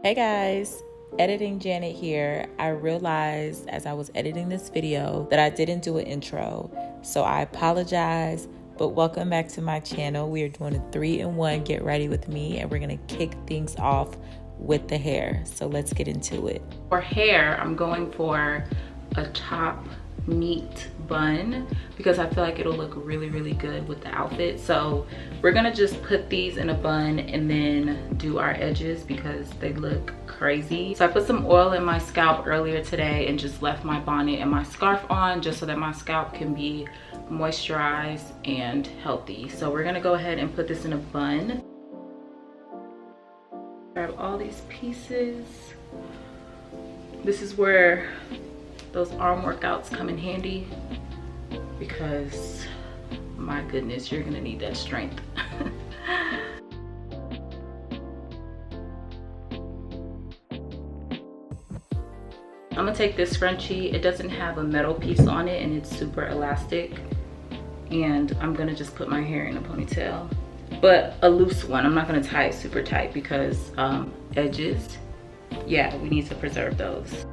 Hey guys, editing Janet here. I realized as I was editing this video that I didn't do an intro, so I apologize, but welcome back to my channel. We are doing a 3-in-1 get ready with me, and we're gonna kick things off with the hair. So let's get into it. For hair, I'm going for a top neat bun because I feel like it'll look really good with the outfit. So we're gonna just put these in a bun and then do our edges because they look crazy. So I put some oil in my scalp earlier today and just left my bonnet and my scarf on just so that my scalp can be moisturized and healthy. So we're gonna go ahead and put this in a bun. Grab all these pieces. This is where those arm workouts come in handy because my goodness, you're gonna need that strength. I'm gonna take this scrunchie. It doesn't have a metal piece on it and it's super elastic, and I'm gonna just put my hair in a ponytail, but a loose one. I'm not gonna tie it super tight because edges, yeah, we need to preserve those.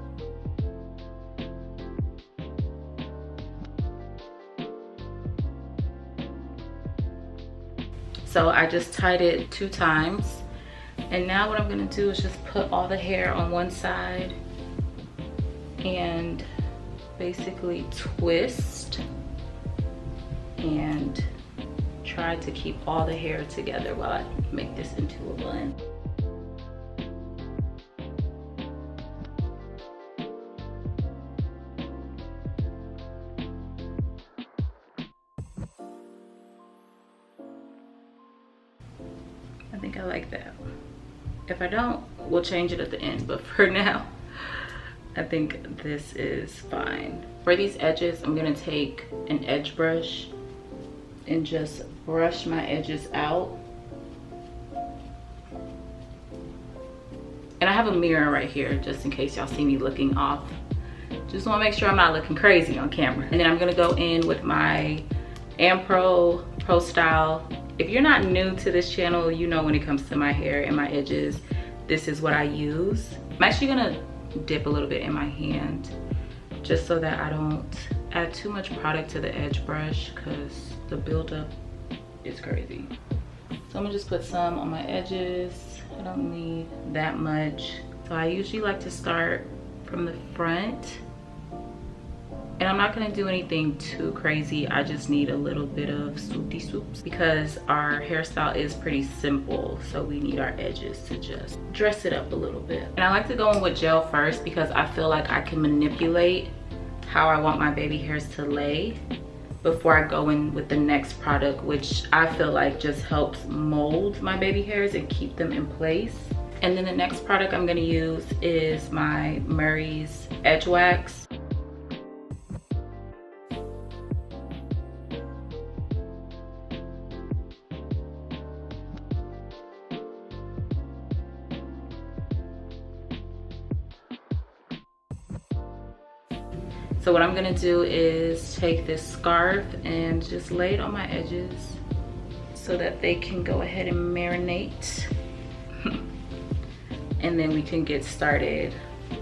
So I just tied it 2 times. And now what I'm gonna do is just put all the hair on one side and basically twist and try to keep all the hair together while I make this into a bun. I think I like that. If I don't, we'll change it at the end, but for now, I think this is fine. For these edges, I'm gonna take an edge brush and just brush my edges out. And I have a mirror right here, just in case y'all see me looking off. Just wanna make sure I'm not looking crazy on camera. And then I'm gonna go in with my Ampro Pro Styl. If you're not new to this channel, you know when it comes to my hair and my edges, this is what I use. I'm actually gonna dip a little bit in my hand just so that I don't add too much product to the edge brush because the buildup is crazy. So I'm gonna just put some on my edges. I don't need that much. So I usually like to start from the front. And I'm not gonna do anything too crazy. I just need a little bit of swoopty swoops because our hairstyle is pretty simple. So we need our edges to just dress it up a little bit. And I like to go in with gel first because I feel like I can manipulate how I want my baby hairs to lay before I go in with the next product, which I feel like just helps mold my baby hairs and keep them in place. And then the next product I'm gonna use is my Murray's Edgewax. So what I'm gonna do is take this scarf and just lay it on my edges so that they can go ahead and marinate. And then we can get started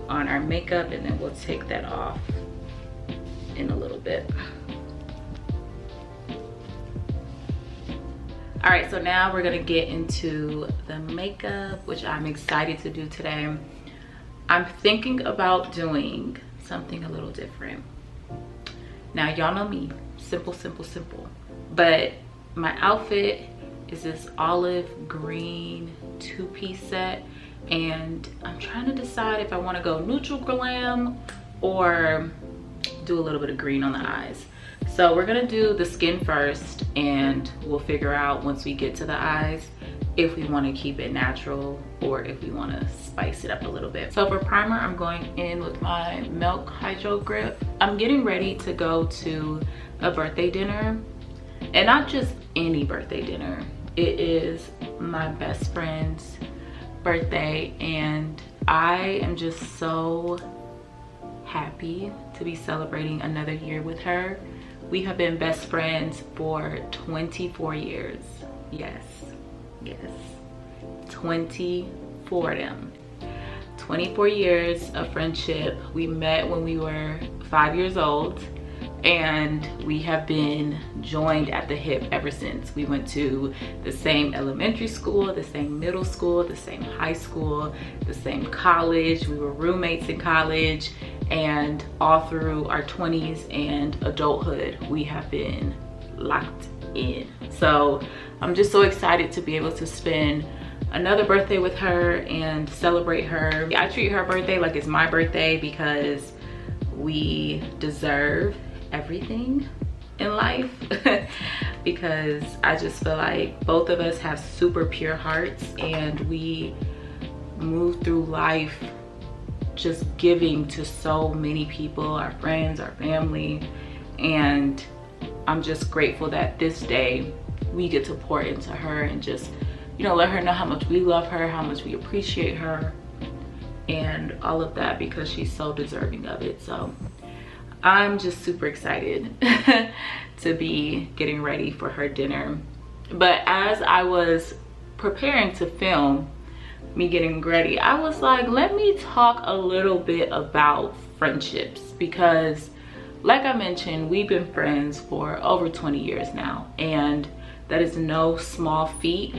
on our makeup, and then we'll take that off in a little bit. All right, so now we're gonna get into the makeup, which I'm excited to do today. I'm thinking about doing something a little different. Now y'all know me, simple. But my outfit is this olive green 2-piece set, and I'm trying to decide if I want to go neutral glam or do a little bit of green on the eyes. So we're gonna do the skin first, and we'll figure out once we get to the eyes if we want to keep it natural or if we want to spice it up a little bit. So for primer, I'm going in with my Milk Hydro Grip. I'm getting ready to go to a birthday dinner, and not just any birthday dinner. It is my best friend's birthday, and I am just so happy to be celebrating another year with her. We have been best friends for 24 years. Yes, 24 of them. 24 years of friendship. We met when we were 5 years old, and we have been joined at the hip ever since. We went to the same elementary school, the same middle school, the same high school, the same college. We were roommates in college, and all through our 20s and adulthood, we have been locked in. So I'm just so excited to be able to spend another birthday with her and celebrate her. I treat her birthday like it's my birthday because we deserve everything in life. Because I just feel like both of us have super pure hearts, and we move through life just giving to so many people, our friends, our family, and I'm just grateful that this day we get to pour into her and just, you know, let her know how much we love her, how much we appreciate her, and all of that, because she's so deserving of it. So I'm just super excited to be getting ready for her dinner. But as I was preparing to film me getting ready, I was like, let me talk a little bit about friendships, because like I mentioned, we've been friends for over 20 years now, and that is no small feat.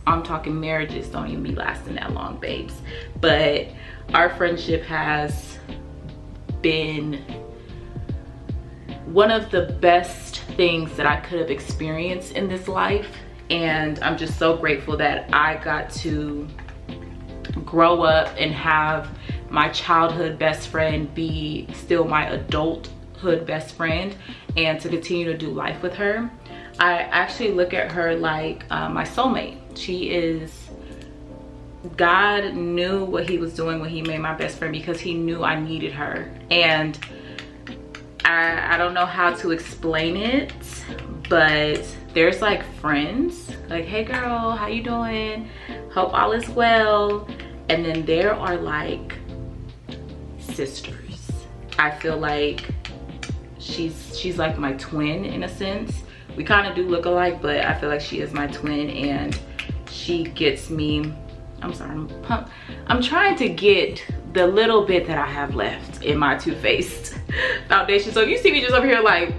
I'm talking marriages don't even be lasting that long, babes. But our friendship has been one of the best things that I could have experienced in this life, and I'm just so grateful that I got to grow up and have my childhood best friend be still my adulthood best friend, and to continue to do life with her. I actually look at her like my soulmate. She is, God knew what he was doing when he made my best friend, because he knew I needed her. And I don't know how to explain it, but there's like friends, like, hey girl, how you doing? Hope all is well. And then there are like sisters. I feel like she's like my twin in a sense. We kind of do look alike, but I feel like she is my twin, and she gets me, I'm sorry, I'm trying to get the little bit that I have left in my Too Faced foundation. So if you see me just over here like,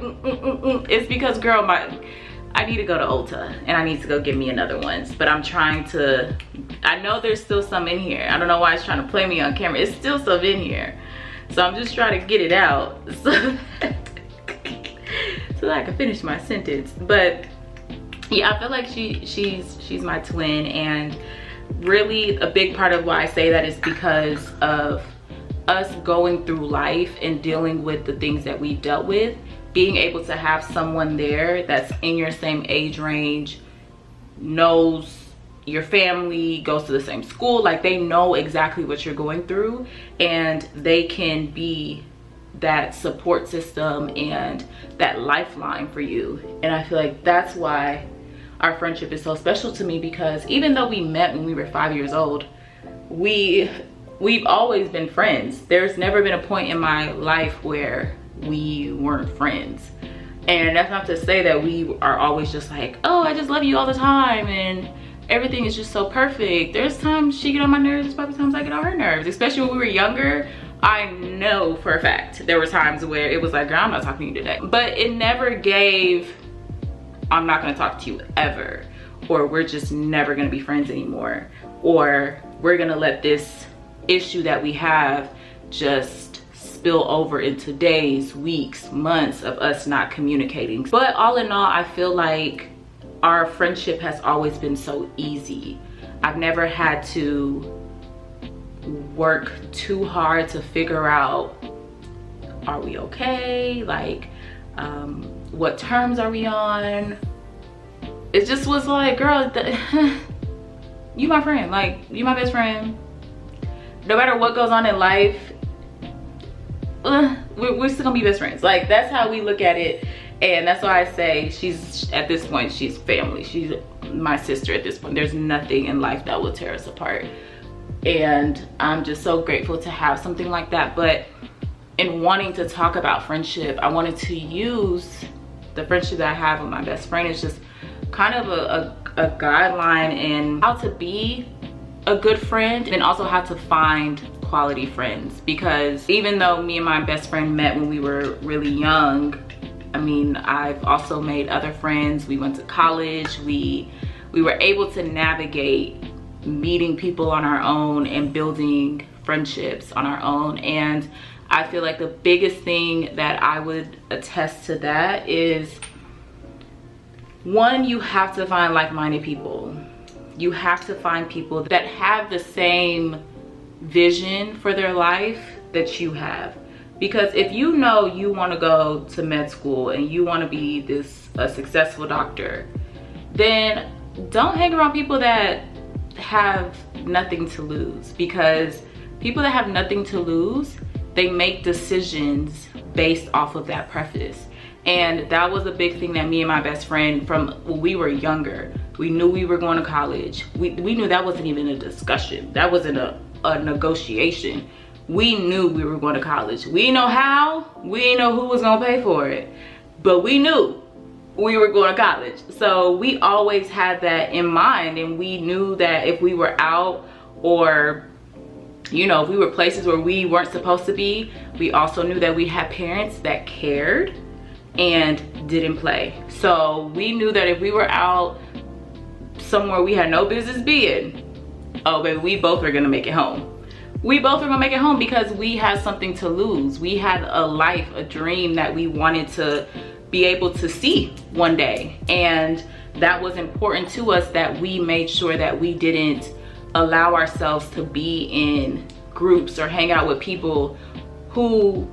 it's because, girl, I need to go to Ulta, and I need to go get me another ones. But I'm trying to, I know there's still some in here. I don't know why it's trying to play me on camera. It's still some in here. So I'm just trying to get it out so that I can finish my sentence. But yeah, I feel like she's my twin, and really a big part of why I say that is because of us going through life and dealing with the things that we've dealt with. Being able to have someone there that's in your same age range, knows your family, goes to the same school, like they know exactly what you're going through, and they can be that support system and that lifeline for you. And I feel like that's why our friendship is so special to me, because even though we met when we were 5 years old, we've always been friends. There's never been a point in my life where we weren't friends. And that's not to say that we are always just like, oh, I just love you all the time and everything is just so perfect. There's times she get on my nerves, there's probably times I get on her nerves, especially when we were younger. I know for a fact there were times where it was like, girl, I'm not talking to you today. But it never gave, I'm not gonna talk to you ever, or we're just never gonna be friends anymore, or we're gonna let this issue that we have just spill over into days, weeks, months of us not communicating. But all in all, I feel like our friendship has always been so easy. I've never had to work too hard to figure out, are we okay? Like, what terms are we on? It just was like, girl, you my friend, like, you my best friend. No matter what goes on in life, we're still gonna be best friends. Like, that's how we look at it. And that's why I say she's, at this point, she's family. She's my sister at this point. There's nothing in life that will tear us apart. And I'm just so grateful to have something like that. But in wanting to talk about friendship, I wanted to use the friendship that I have with my best friend. It's just kind of a guideline in how to be a good friend, and also how to find quality friends. Because even though me and my best friend met when we were really young, I mean, I've also made other friends. We went to college. We were able to navigate meeting people on our own and building friendships on our own. And I feel like the biggest thing that I would attest to that is, one, you have to find like-minded people. You have to find people that have the same vision for their life that you have. Because if you know you want to go to med school and you want to be a successful doctor, then don't hang around people that have nothing to lose. Because people that have nothing to lose, they make decisions based off of that preface. And that was a big thing that me and my best friend, from when we were younger, we knew we were going to college. We knew that wasn't even a discussion. That wasn't a negotiation. We knew we were going to college. We didn't know how, we didn't know who was gonna pay for it, but we knew we were going to college. So we always had that in mind, and we knew that if we were out, or you know, if we were places where we weren't supposed to be, we also knew that we had parents that cared and didn't play. So we knew that if we were out somewhere we had no business being, oh baby, we both were gonna make it home. We both were gonna make it home because we had something to lose. We had a life, a dream that we wanted to be able to see one day. And that was important to us, that we made sure that we didn't allow ourselves to be in groups or hang out with people who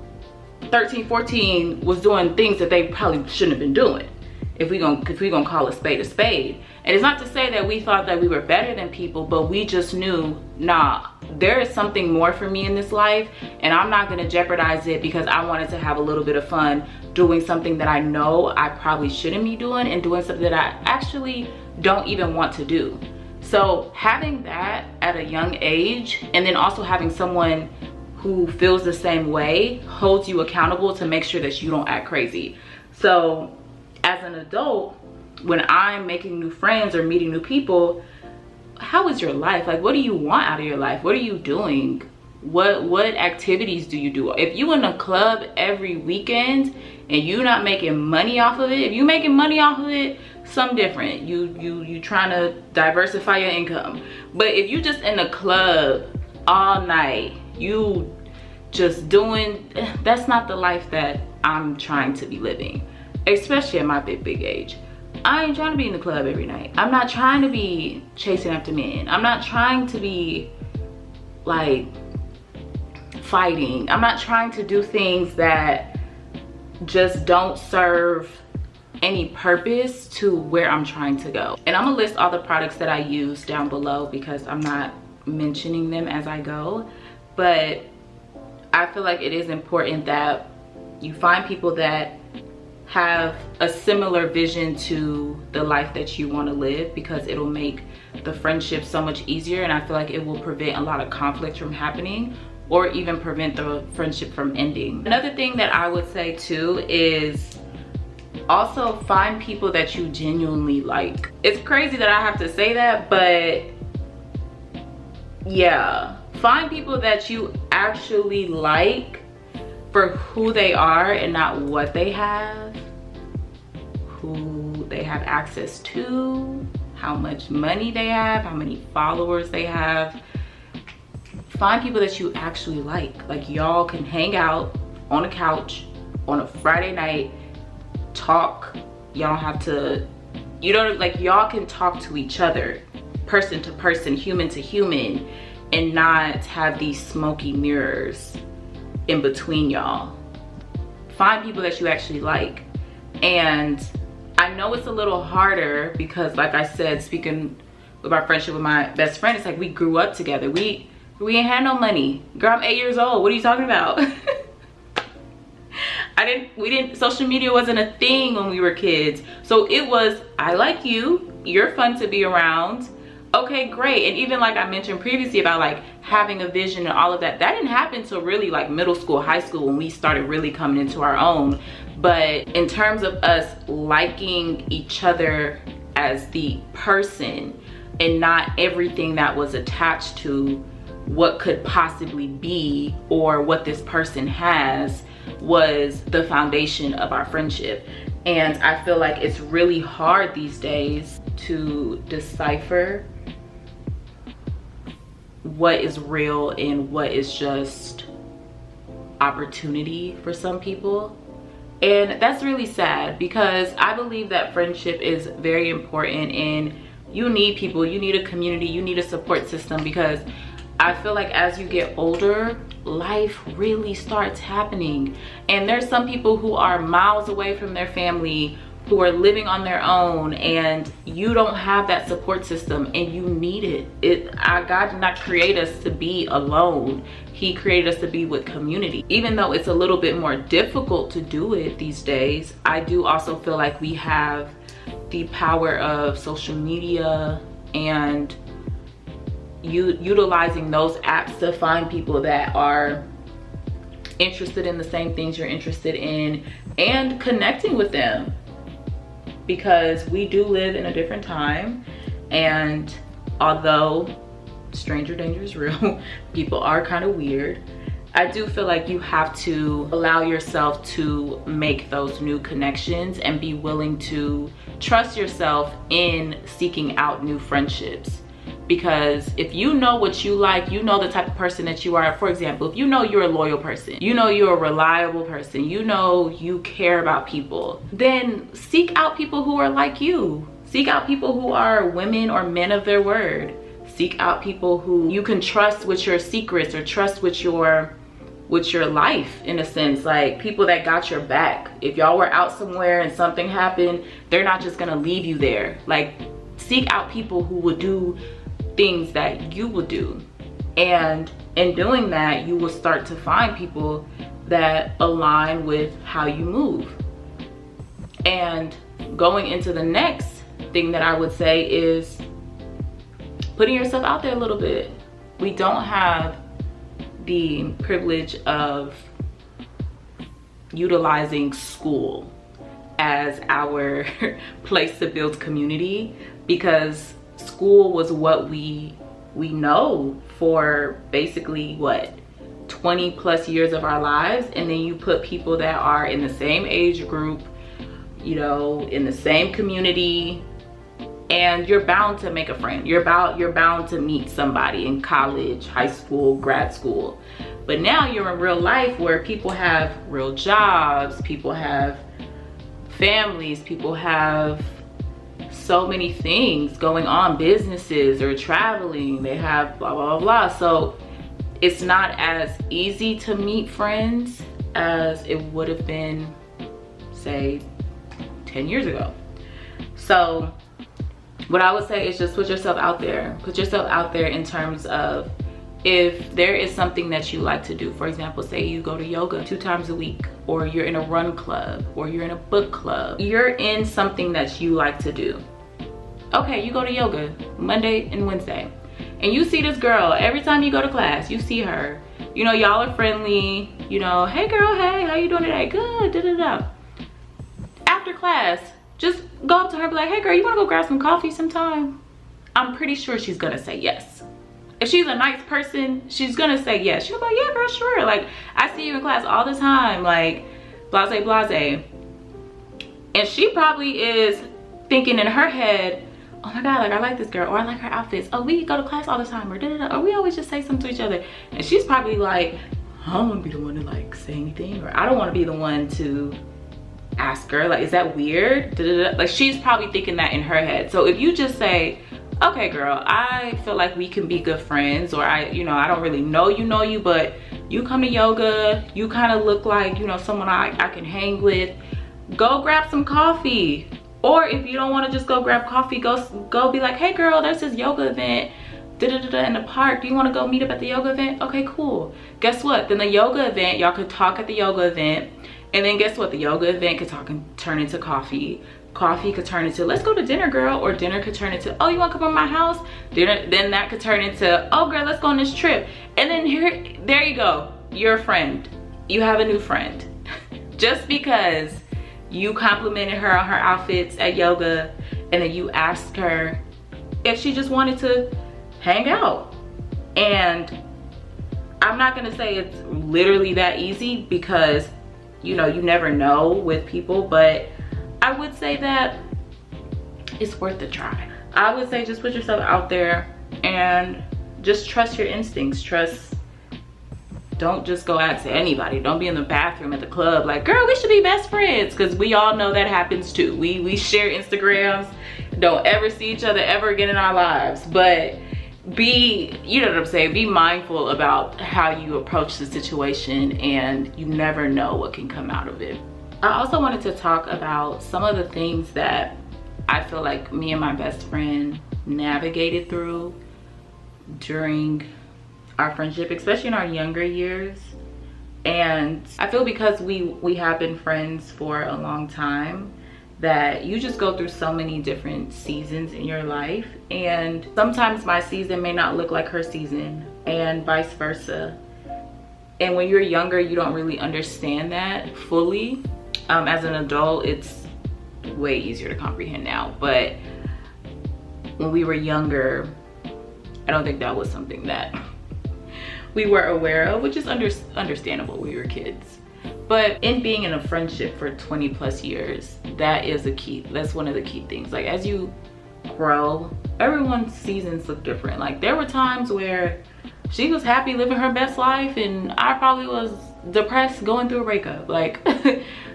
13, 14 was doing things that they probably shouldn't have been doing, if we gonna call a spade a spade. And it's not to say that we thought that we were better than people, but we just knew, nah, there is something more for me in this life, and I'm not gonna jeopardize it because I wanted to have a little bit of fun doing something that I know I probably shouldn't be doing, and doing something that I actually don't even want to do. So having that at a young age, and then also having someone who feels the same way, holds you accountable to make sure that you don't act crazy. So as an adult, when I'm making new friends or meeting new people, how is your life? Like, what do you want out of your life? What are you doing? What activities do you do? If you in a club every weekend and you not making money off of it, if you making money off of it, something different. You trying to diversify your income. But if you just in a club all night, you just doing, that's not the life that I'm trying to be living, especially at my big age. I ain't trying to be in the club every night. I'm not trying to be chasing after men. I'm not trying to be like fighting. I'm not trying to do things that just don't serve any purpose to where I'm trying to go. And I'm gonna list all the products that I use down below because I'm not mentioning them as I go. But I feel like it is important that you find people that have a similar vision to the life that you want to live, because it'll make the friendship so much easier, and I feel like it will prevent a lot of conflict from happening, or even prevent the friendship from ending. Another thing that I would say too is also find people that you genuinely like. It's crazy that I have to say that, but yeah, find people that you actually like for who they are and not what they have, who they have access to, how much money they have, how many followers they have. Find people that you actually like y'all can hang out on a couch on a Friday night, talk. Y'all don't have to, you know, like y'all can talk to each other, person to person, human to human, and not have these smoky mirrors in between y'all. Find people that you actually like. And I know it's a little harder because, like I said, speaking with my friendship with my best friend, it's like we grew up together. We ain't had no money. Girl, I'm 8 years old. What are you talking about? Social media wasn't a thing when we were kids. So it was, I like you, you're fun to be around. Okay, great. And even like I mentioned previously about like having a vision and all of that, that didn't happen till really like middle school, high school, when we started really coming into our own. But in terms of us liking each other as the person, and not everything that was attached to what could possibly be or what this person has was the foundation of our friendship. And I feel like it's really hard these days to decipher what is real and what is just opportunity for some people. And that's really sad, because I believe that friendship is very important, and you need people, you need a community, you need a support system, because I feel like as you get older, life really starts happening. And there's some people who are miles away from their family, who are living on their own, and you don't have that support system, and you need it. God did not create us to be alone. He created us to be with community. Even though it's a little bit more difficult to do it these days, I do also feel like we have the power of social media and utilizing those apps to find people that are interested in the same things you're interested in and connecting with them, because we do live in a different time. And although stranger danger is real, people are kind of weird, I do feel like you have to allow yourself to make those new connections and be willing to trust yourself in seeking out new friendships. Because if you know what you like, you know the type of person that you are. For example, if you know you're a loyal person, you know you're a reliable person, you know you care about people, then seek out people who are like you. Seek out people who are women or men of their word. Seek out people who you can trust with your secrets or trust with your life, in a sense. Like people that got your back. If y'all were out somewhere and something happened, they're not just gonna leave you there. Like, seek out people who will do things that you will do, and in doing that, you will start to find people that align with how you move. And going into the next thing that I would say is putting yourself out there a little bit. We don't have the privilege of utilizing school as our place to build community, because school was what we know for basically what, 20 plus years of our lives. And then you put people that are in the same age group, you know, in the same community, and you're bound to make a friend. You're bound to meet somebody in college, high school, grad school. But now you're in real life where people have real jobs, people have families, people have so many things going on, businesses or traveling, they have blah, blah, blah, blah. So it's not as easy to meet friends as it would have been, say, 10 years ago. So what I would say is just put yourself out there. Put yourself out there in terms of, if there is something that you like to do, for example, say you go to yoga 2 times a week, or you're in a run club, or you're in a book club, you're in something that you like to do. Okay, you go to yoga Monday and Wednesday, and you see this girl every time you go to class. You see her, you know, y'all are friendly, you know, hey girl, hey, how you doing today? Good, da da da. After class, just go up to her and be like, hey girl, you wanna go grab some coffee sometime? I'm pretty sure she's gonna say yes. If she's a nice person, she's gonna say yes. She'll be like, yeah girl, sure, like I see you in class all the time, like blase blase. And she probably is thinking in her head, oh my god, like I like this girl, or I like her outfits, oh we go to class all the time, or da da da, or we always just say something to each other. And she's probably like, I don't want to be the one to like say anything, or I don't want to be the one to ask her, like, is that weird? Da da da. Like she's probably thinking that in her head. So if you just say, okay girl, I feel like we can be good friends, or I don't really know you, but you come to yoga, you kind of look like, you know, someone I can hang with, go grab some coffee. Or if you don't want to just go grab coffee, go be like, hey girl, there's this yoga event in the park, do you want to go meet up at the yoga event? Okay, cool. Guess what, then the yoga event, y'all could talk at the yoga event, and then guess what, the yoga event could turn into coffee. Coffee could turn into, let's go to dinner girl, or dinner could turn into, oh you want to come to my house? Dinner, then that could turn into, oh girl, let's go on this trip. And then there you go, you're a friend. You have a new friend. Just because you complimented her on her outfits at yoga, and then you asked her if she just wanted to hang out. And I'm not gonna say it's literally that easy, because you know, you never know with people, but I would say that it's worth a try. I would say just put yourself out there and just trust your instincts. Don't just go out to anybody. Don't be in the bathroom at the club like, girl, we should be best friends, because we all know that happens too. We share Instagrams, don't ever see each other ever again in our lives. But be, you know what I'm saying, be mindful about how you approach the situation, and you never know what can come out of it. I also wanted to talk about some of the things that I feel like me and my best friend navigated through during our friendship, especially in our younger years. And I feel because we have been friends for a long time, that you just go through so many different seasons in your life, and sometimes my season may not look like her season, and vice versa. And when you're younger, you don't really understand that fully. As an adult, it's way easier to comprehend now, but when we were younger, I don't think that was something that we were aware of, which is understandable. We were kids. But in being in a friendship for 20 plus years, that is a key. That's one of the key things. Like, as you grow, everyone's seasons look different. Like, there were times where she was happy living her best life, and I probably was depressed going through a breakup. Like,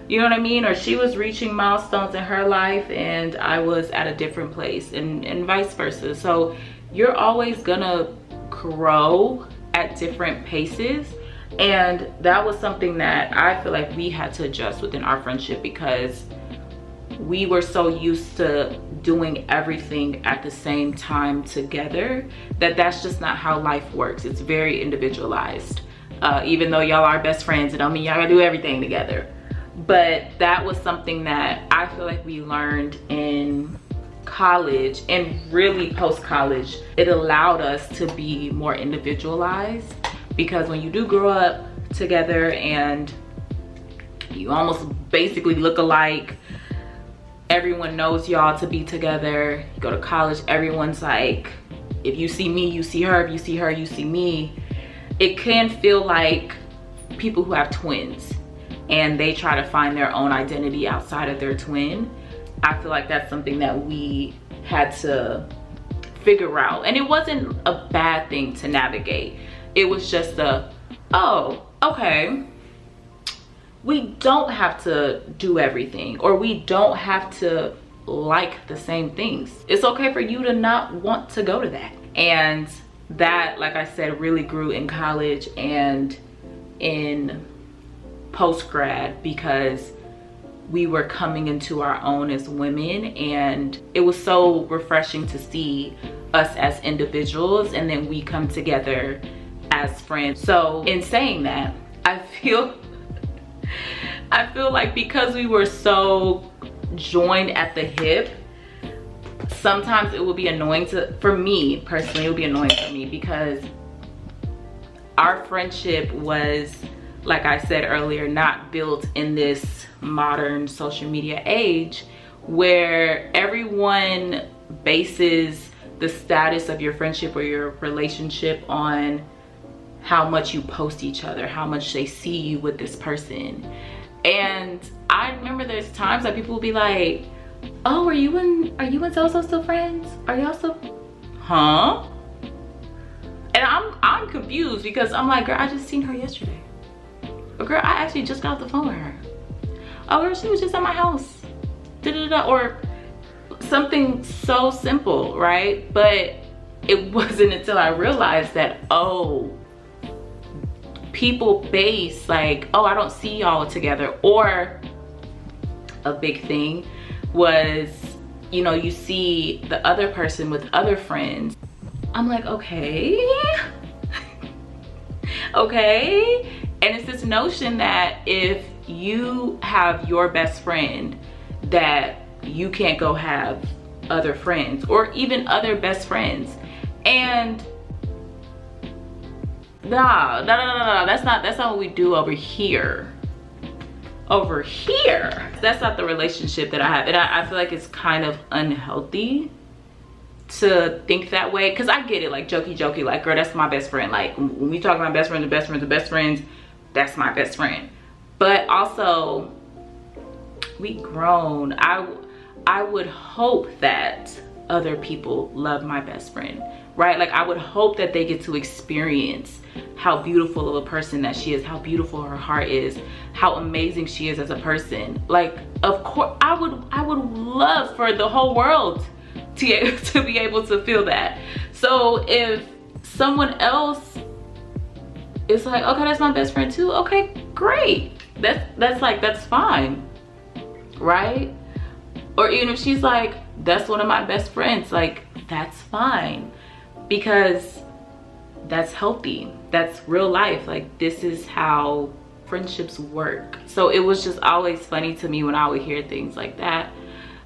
you know what I mean? Or she was reaching milestones in her life and I was at a different place, and vice versa. So you're always gonna grow at different paces. And that was something that I feel like we had to adjust within our friendship, because we were so used to doing everything at the same time together that that's just not how life works. It's very individualized. Even though y'all are best friends, it don't mean y'all gotta do everything together. But that was something that I feel like we learned in college, and really post-college. It allowed us to be more individualized, because when you do grow up together and you almost basically look alike, everyone knows y'all to be together. You go to college, everyone's like, if you see me, you see her. If you see her, you see me. It can feel like people who have twins and they try to find their own identity outside of their twin. I feel like that's something that we had to figure out. And it wasn't a bad thing to navigate. It was just oh, okay, we don't have to do everything, or we don't have to like the same things. It's okay for you to not want to go to that. And that, like I said, really grew in college and in post-grad, because we were coming into our own as women, and it was so refreshing to see us as individuals, and then we come together as friends. So in saying that, I feel like because we were so joined at the hip, sometimes it would be annoying for me personally, it would be annoying for me, because our friendship was, like I said earlier, not built in this modern social media age where everyone bases the status of your friendship or your relationship on how much you post each other, how much they see you with this person. And I remember there's times that people will be like, oh, are you and so-so still friends? Are y'all still, huh? And I'm confused, because I'm like, girl, I just seen her yesterday. Or girl, I actually just got off the phone with her. Oh, girl, she was just at my house. Da-da-da. Or something so simple, right? But it wasn't until I realized that, oh, people base like, oh, I don't see y'all together. Or a big thing was, you know, you see the other person with other friends. I'm like, okay. Okay. And it's this notion that if you have your best friend, that you can't go have other friends or even other best friends. And nah, that's not what we do over here. Over here, that's not the relationship that I have. And I feel like it's kind of unhealthy to think that way, because I get it, like jokey, like, girl, that's my best friend. Like, when we talk about best friends, that's my best friend. But also, we grown. I would hope that other people love my best friend, right? Like, I would hope that they get to experience how beautiful of a person that she is, how beautiful her heart is, how amazing she is as a person. Like, of course, I would love for the whole world to be able to feel that. So if someone else is like, okay, that's my best friend too, okay, great. That's fine, right? Or even if she's like, that's one of my best friends, like, that's fine, because that's healthy, that's real life. Like, this is how friendships work. So it was just always funny to me when I would hear things like that.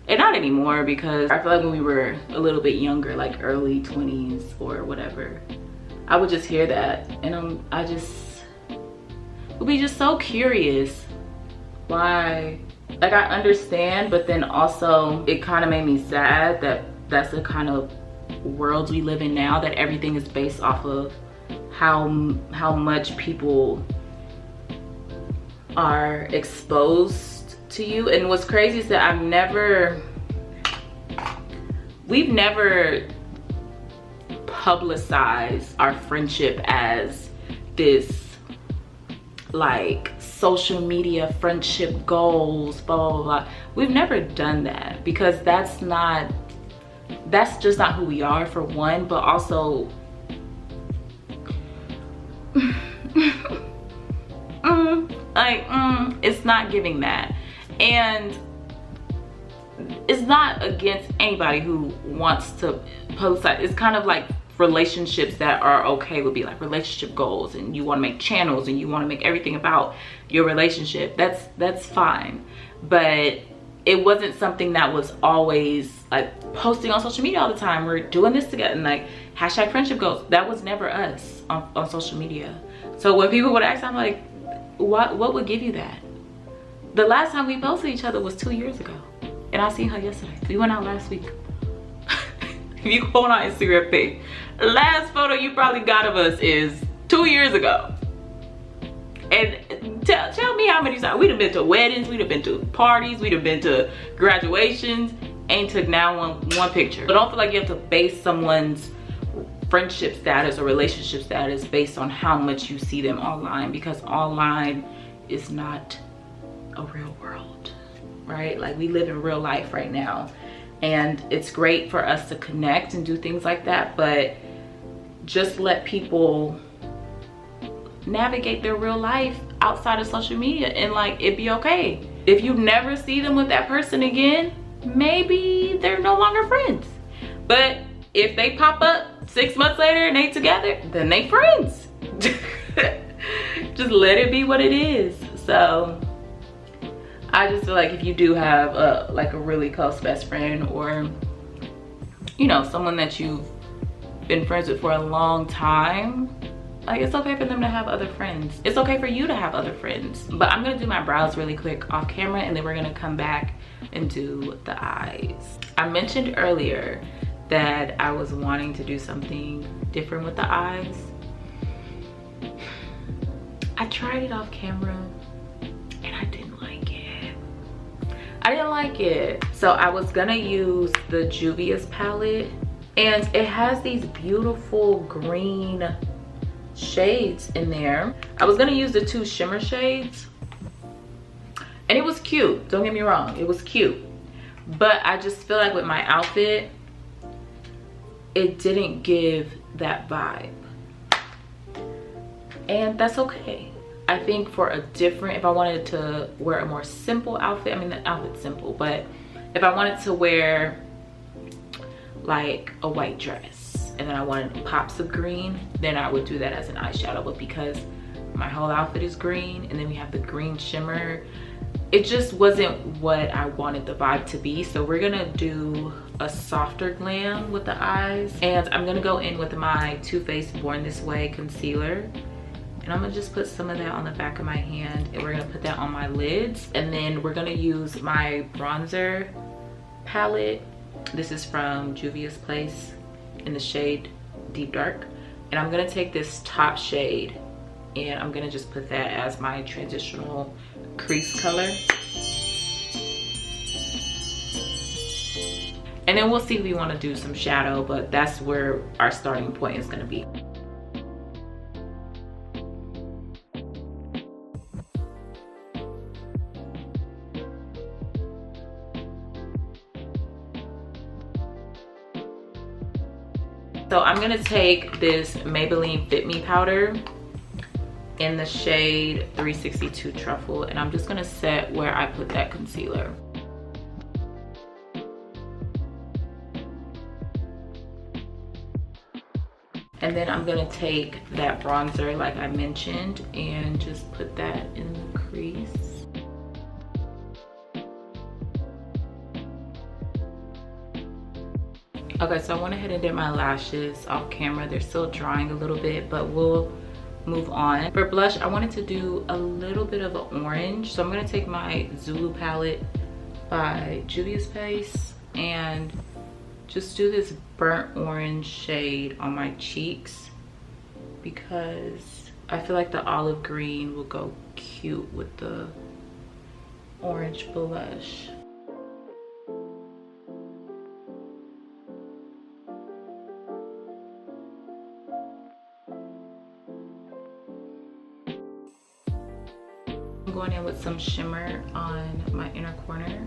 And not anymore, because I feel like when we were a little bit younger, like early 20s or whatever, I would just hear that, and I just would be just so curious why. Like, I understand, but then also it kind of made me sad that that's the kind of world we live in now, that everything is based off of how much people are exposed to you. And what's crazy is that we've never publicized our friendship as this, like, social media friendship goals, blah blah blah. We've never done that, because that's just not who we are, for one, but also it's not giving that. And it's not against anybody who wants to publicize. It's kind of like relationships that are okay would be like relationship goals, and you want to make channels and you want to make everything about your relationship. That's fine, but it wasn't something that was always like posting on social media all the time. We're doing this together, and like hashtag friendship goals. That was never us on social media. So when people would ask, I'm like, what would give you that? The last time we posted each other was 2 years ago, and I seen her yesterday. We went out last week. If you go on our Instagram page, the last photo you probably got of us is 2 years ago. And tell me how many times we'd have been to weddings, we'd have been to parties, we'd have been to graduations, ain't took now one picture. But don't feel like you have to base someone's friendship status or relationship status based on how much you see them online, because online is not a real world, right? Like, we live in real life right now, and it's great for us to connect and do things like that, but just let people navigate their real life outside of social media, and like, it'd be okay. If you never see them with that person again, maybe they're no longer friends. But if they pop up 6 months later and they together, then they friends. Just let it be what it is. So I just feel like if you do have like a really close best friend, or you know, someone that you've been friends with for a long time, like, it's okay for them to have other friends. It's okay for you to have other friends. But I'm gonna do my brows really quick off camera, and then we're gonna come back and do the eyes. I mentioned earlier that I was wanting to do something different with the eyes. I tried it off camera and I didn't like it. I didn't like it. So I was gonna use the Juvia's palette, and it has these beautiful green shades in there. I was gonna use the 2 shimmer shades, and it was cute, don't get me wrong, it was cute, but I just feel like with my outfit it didn't give that vibe, and that's okay. I think for a different, if I wanted to wear a more simple outfit, I mean, the outfit's simple, but if I wanted to wear like a white dress and then I wanted pops of green, then I would do that as an eyeshadow. But because my whole outfit is green and then we have the green shimmer, it just wasn't what I wanted the vibe to be. So we're gonna do a softer glam with the eyes, and I'm gonna go in with my Too Faced Born This Way concealer, and I'm gonna just put some of that on the back of my hand, and we're gonna put that on my lids. And then we're gonna use my bronzer palette. This is from Juvia's Place. in the shade Deep Dark. And I'm gonna take this top shade and I'm gonna just put that as my transitional crease color. And then we'll see if we wanna do some shadow, but that's where our starting point is gonna be. So I'm gonna take this Maybelline Fit Me powder in the shade 362 Truffle, and I'm just gonna set where I put that concealer. And then I'm gonna take that bronzer like I mentioned and just put that in the crease. Okay, so I went ahead and did my lashes off camera. They're still drying a little bit, but we'll move on. For blush, I wanted to do a little bit of an orange. So I'm gonna take my Zulu palette by Juvia's Face and just do this burnt orange shade on my cheeks because I feel like the olive green will go cute with the orange blush. I'm going in with some shimmer on my inner corner.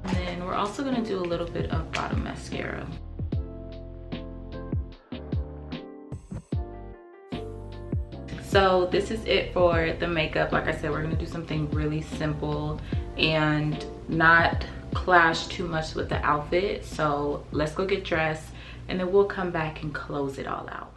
And then we're also gonna do a little bit of bottom mascara. So this is it for the makeup. Like I said, we're gonna do something really simple and not clash too much with the outfit. So let's go get dressed and then we'll come back and close it all out.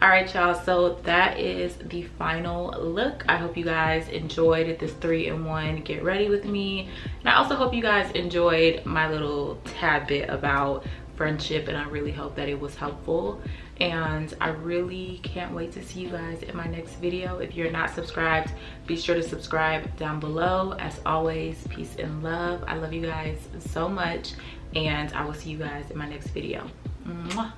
All right, y'all, so that is the final look. I hope you guys enjoyed this 3-in-1 get ready with me, and I also hope you guys enjoyed my little tad bit about friendship, and I really hope that it was helpful. And I really can't wait to see you guys in my next video. If you're not subscribed, be sure to subscribe down below. As always, peace and love. I love you guys so much, and I will see you guys in my next video. Mwah.